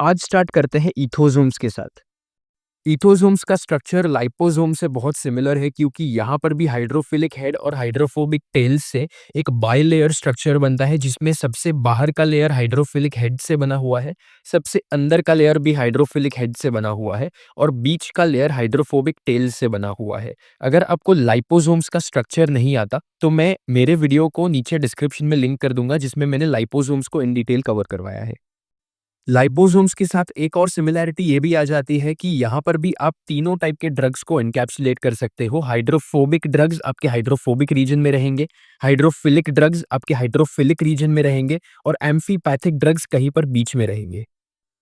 आज स्टार्ट करते हैं इथोसोम्स के साथ। इथोसोम्स का स्ट्रक्चर लाइपोसोम से बहुत सिमिलर है क्योंकि यहाँ पर भी हाइड्रोफिलिक हेड और हाइड्रोफोबिक टेल्स से एक बाइलेयर स्ट्रक्चर बनता है जिसमें सबसे बाहर का लेयर हाइड्रोफिलिक हेड से बना हुआ है, सबसे अंदर का लेयर भी हाइड्रोफिलिक हेड से बना हुआ है और बीच का लेयर हाइड्रोफोबिक टेल्स से बना हुआ है। अगर आपको लाइपोसोम्स का स्ट्रक्चर नहीं आता तो मैं मेरे वीडियो को नीचे डिस्क्रिप्शन में लिंक कर दूंगा जिसमें मैंने लाइपोसोम्स को इन डिटेल कवर करवाया है। लाइपोसोम्स के साथ एक और सिमिलैरिटी ये भी आ जाती है कि यहाँ पर भी आप तीनों टाइप के ड्रग्स को एनकैप्सुलेट कर सकते हो। हाइड्रोफोबिक ड्रग्स आपके हाइड्रोफोबिक रीजन में रहेंगे, हाइड्रोफिलिक ड्रग्स आपके हाइड्रोफिलिक रीजन में रहेंगे और एम्फीपैथिक ड्रग्स कहीं पर बीच में रहेंगे।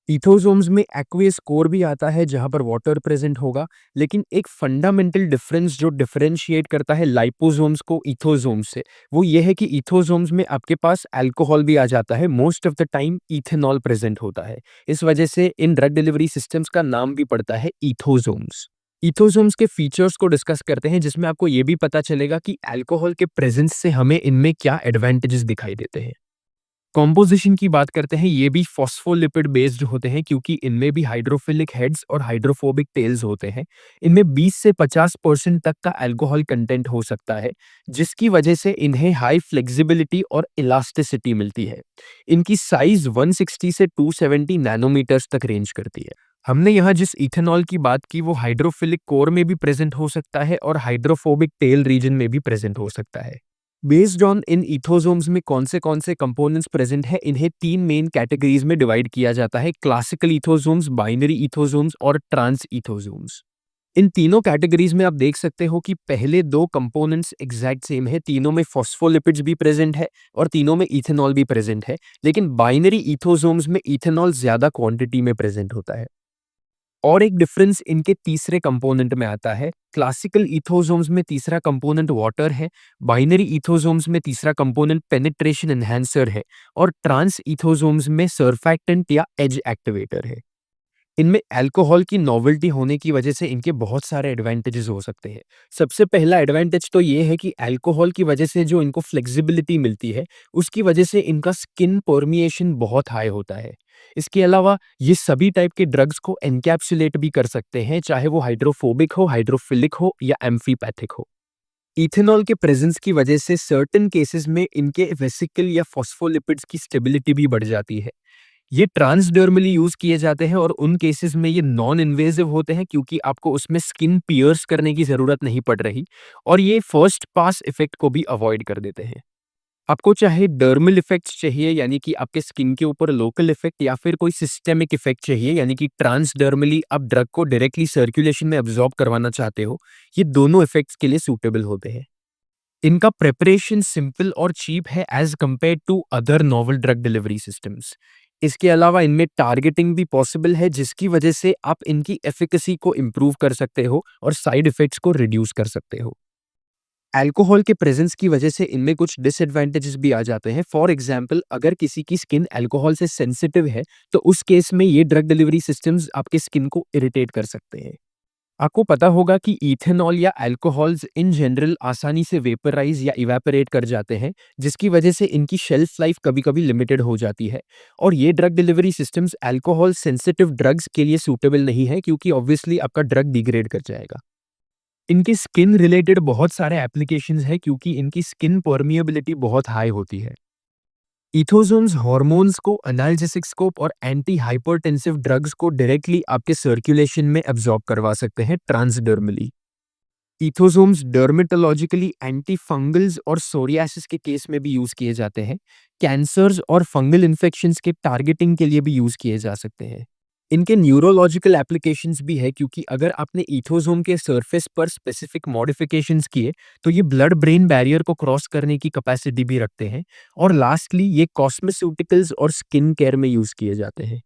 इथोसोम्स में एक्वियस कोर भी आता है जहां पर वाटर प्रेजेंट होगा, लेकिन एक फंडामेंटल डिफरेंस जो डिफरेंशिएट करता है लाइपोसोम्स को इथोसोम्स से, वो ये है कि इथोसोम्स में आपके पास अल्कोहल भी आ जाता है। Most of the time ethanol present होता है। इस वजह से इन ड्रग डिलीवरी सिस्टम्स का नाम भी पड़ता है इथोसोम्स। इथोसोम्स के फीचर्स को डिस्कस करते हैं जिसमें आपको ये भी पता चलेगा कि अल्कोहल के प्रेजेंस से हमें इनमें क्या एडवांटेजेस दिखाई देते हैं। कॉम्पोजिशन की बात करते हैं, ये भी फॉस्फोलिपिड बेस्ड होते हैं क्योंकि इनमें भी हाइड्रोफिलिक हेड्स और हाइड्रोफोबिक टेल्स होते हैं। इनमें 20 से 50% तक का अल्कोहल कंटेंट हो सकता है, जिसकी वजह से इन्हें हाई फ्लेक्सिबिलिटी और इलास्टिसिटी मिलती है। इनकी साइज 160 से 270 नैनोमीटर्स तक रेंज करती है। हमने यहाँ जिस इथेनॉल की बात की वो हाइड्रोफिलिक कोर में भी प्रेजेंट हो सकता है और हाइड्रोफोबिक टेल रीजन में भी प्रेजेंट हो सकता है। बेस्ड ऑन इन इथोसोम्स में कौन से कंपोनेंट्स प्रेजेंट है, इन्हें तीन मेन कैटेगरीज में डिवाइड किया जाता है: क्लासिकल इथोसोम्स, बाइनरी इथोसोम्स और ट्रांस इथोसोम्स। इन तीनों कैटेगरीज में आप देख सकते हो कि पहले दो कंपोनेंट्स एग्जैक्ट सेम है, तीनों में फॉस्फोलिपिड्स भी प्रेजेंट है और तीनों में इथेनॉल भी प्रेजेंट है, लेकिन बाइनरी इथोसोम्स में इथेनॉल ज्यादा क्वांटिटी में प्रेजेंट होता है। और एक डिफरेंस इनके तीसरे कंपोनेंट में आता है। क्लासिकल इथोसोम्स में तीसरा कंपोनेंट वाटर है, बाइनरी इथोसोम्स में तीसरा कंपोनेंट पेनिट्रेशन एनहांसर है और ट्रांस इथोसोम्स में सर्फैक्टेंट या एज एक्टिवेटर है। इनमें अल्कोहल की नॉवेल्टी होने की वजह से इनके बहुत सारे एडवांटेजेस हो सकते हैं। सबसे पहला एडवांटेज तो ये है कि अल्कोहल की वजह से जो इनको फ्लेक्सिबिलिटी मिलती है, उसकी वजह से इनका स्किन परमिएशन बहुत हाई होता है। इसके अलावा ये सभी टाइप के ड्रग्स को एनकैप्सुलेट भी कर सकते हैं, चाहे वो हाइड्रोफोबिक हो, हाइड्रोफिलिक हो या एम्फीपैथिक हो। इथेनॉल के प्रेजेंस की वजह से सर्टेन केसेस में इनके वेसिकल या फॉस्फोलिपिड्स की स्टेबिलिटी भी बढ़ जाती है। ये ट्रांसडर्मली यूज किए जाते हैं और उन केसेस में ये नॉन इन्वेजिव होते हैं क्योंकि आपको उसमें स्किन पियर्स करने की जरूरत नहीं पड़ रही और ये फर्स्ट पास इफेक्ट को भी अवॉइड कर देते हैं। आपको चाहे डर्मल इफेक्ट्स चाहिए यानी कि आपके स्किन के ऊपर लोकल इफेक्ट, या फिर कोई सिस्टेमिक इफेक्ट चाहिए यानी कि ट्रांसडर्मली आप ड्रग को डायरेक्टली सर्कुलेशन में अब्सॉर्ब करवाना चाहते हो, ये दोनों इफेक्ट्स के लिए सूटेबल होते हैं। इनका प्रिपरेशन सिंपल और चीप है as compare to other novel drug delivery systems. इसके अलावा इनमें टारगेटिंग भी पॉसिबल है जिसकी वजह से आप इनकी एफिकेसी को इम्प्रूव कर सकते हो और साइड इफेक्ट्स को रिड्यूस कर सकते हो। अल्कोहल के प्रेजेंस की वजह से इनमें कुछ डिसएडवांटेजेस भी आ जाते हैं। फॉर एग्जांपल, अगर किसी की स्किन अल्कोहल से सेंसिटिव है तो उस केस में ये ड्रग डिलीवरी सिस्टम्स आपके स्किन को इरिटेट कर सकते हैं। आपको पता होगा कि इथेनॉल या अल्कोहल्स इन जनरल आसानी से वेपराइज या इवेपोरेट कर जाते हैं, जिसकी वजह से इनकी शेल्फ लाइफ कभी-कभी लिमिटेड हो जाती है और ये drug delivery systems alcohol sensitive drugs के लिए सूटेबल नहीं है क्योंकि ऑब्वियसली आपका ड्रग डिग्रेड कर जाएगा। इनकी स्किन रिलेटेड बहुत सारे एप्लीकेशंस हैं क्योंकि इनकी स्किन परमिएबिलिटी बहुत हाई होती है। इथोसोम्स हार्मोन्स को, एनाल्जेसिक्स को और एंटी हाइपरटेंसिव ड्रग्स को डायरेक्टली आपके सर्कुलेशन में एब्जॉर्ब करवा सकते हैं ट्रांसडर्मली। इथोसोम्स डर्मेटोलॉजिकली एंटी फंगल्स और सोरियासिस के केस में भी यूज किए जाते हैं। कैंसर्स और फंगल इन्फेक्शंस के टारगेटिंग के लिए भी यूज किए जा सकते हैं। इनके न्यूरोलॉजिकल एप्लीकेशंस भी है क्योंकि अगर आपने इथोसोम के सरफेस पर स्पेसिफिक मॉडिफिकेशंस किए तो ये ब्लड ब्रेन बैरियर को क्रॉस करने की कैपेसिटी भी रखते हैं। और लास्टली ये कॉस्मेस्यूटिकल्स और स्किन केयर में यूज किए जाते हैं।